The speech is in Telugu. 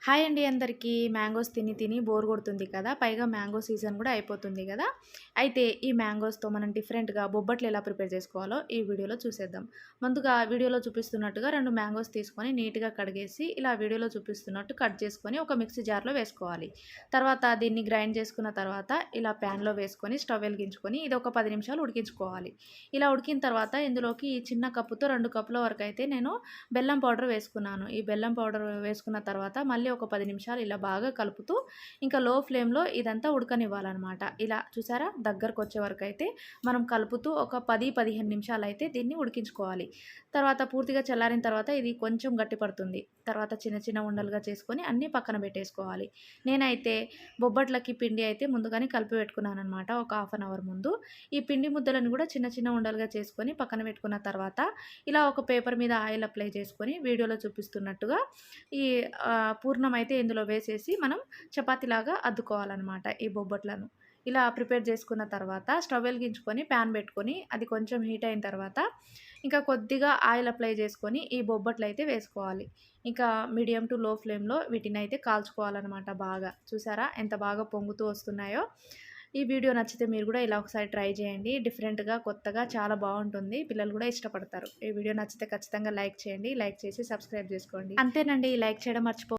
హాయ్ అండి అందరికీ. మ్యాంగోస్ తిని తిని బోర్ కొడుతుంది కదా, పైగా మ్యాంగో సీజన్ కూడా అయిపోతుంది కదా. అయితే ఈ మ్యాంగోస్తో మనం డిఫరెంట్గా బొబ్బట్లు ఎలా ప్రిపేర్ చేసుకోవాలో ఈ వీడియోలో చూసేద్దాం. ముందుగా వీడియోలో చూపిస్తున్నట్టుగా 2 మ్యాంగోస్ తీసుకొని నీట్గా కడిగేసి ఇలా వీడియోలో చూపిస్తున్నట్టు కట్ చేసుకొని ఒక మిక్సీ జార్లో వేసుకోవాలి. తర్వాత దీన్ని గ్రైండ్ చేసుకున్న తర్వాత ఇలా ప్యాన్లో వేసుకొని స్టవ్ వెలిగించుకొని ఇది ఒక 10 నిమిషాలు ఉడికించుకోవాలి. ఇలా ఉడికిన తర్వాత ఇందులోకి ఈ చిన్న కప్పుతో 2 కప్పుల వరకు అయితే నేను బెల్లం పౌడర్ వేసుకున్నాను. ఈ బెల్లం పౌడర్ వేసుకున్న తర్వాత మళ్ళీ ఒక 10 నిమిషాలు ఇలా బాగా కలుపుతూ ఇంకా లో ఫ్లేమ్లో ఇదంతా ఉడకనివ్వాలన్నమాట. ఇలా చూసారా, దగ్గరకు వచ్చే వరకు అయితే మనం కలుపుతూ ఒక 10-15 నిమిషాలు అయితే దీన్ని ఉడికించుకోవాలి. తర్వాత పూర్తిగా చల్లారిన తర్వాత ఇది కొంచెం గట్టి పడుతుంది. తర్వాత చిన్న చిన్న ఉండలుగా చేసుకొని అన్నీ పక్కన పెట్టేసుకోవాలి. నేనైతే బొబ్బట్లకి పిండి అయితే ముందుగానే కలిపి పెట్టుకున్నాను అనమాట, ఒక హాఫ్ అన్ అవర్ ముందు. ఈ పిండి ముద్దలను కూడా చిన్న చిన్న ఉండలుగా చేసుకొని పక్కన పెట్టుకున్న తర్వాత ఇలా ఒక పేపర్ మీద ఆయిల్ అప్లై చేసుకొని వీడియోలో చూపిస్తున్నట్టుగా ఈ పూర్ణం అయితే ఇందులో వేసేసి మనం చపాతీలాగా అద్దుకోవాలన్నమాట ఈ బొబ్బట్లను. ఇలా ప్రిపేర్ చేసుకున్న తర్వాత స్టవ్ వెలిగించుకొని ప్యాన్ పెట్టుకొని అది కొంచెం హీట్ అయిన తర్వాత ఇంకా కొద్దిగా ఆయిల్ అప్లై చేసుకొని ఈ బొబ్బట్లు అయితే వేసుకోవాలి. ఇంకా మీడియం టు లో ఫ్లేమ్లో వీటిని అయితే కాల్చుకోవాలన్నమాట బాగా. చూసారా ఎంత బాగా పొంగుతూ వస్తున్నాయో. ఈ వీడియో నచ్చితే మీరు కూడా ఇలా ఒకసారి ట్రై చేయండి. డిఫరెంట్గా కొత్తగా చాలా బాగుంటుంది, పిల్లలు కూడా ఇష్టపడతారు. ఈ వీడియో నచ్చితే ఖచ్చితంగా లైక్ చేయండి, లైక్ చేసి సబ్స్క్రైబ్ చేసుకోండి. అంతేనండి, లైక్ చేయడం మర్చిపో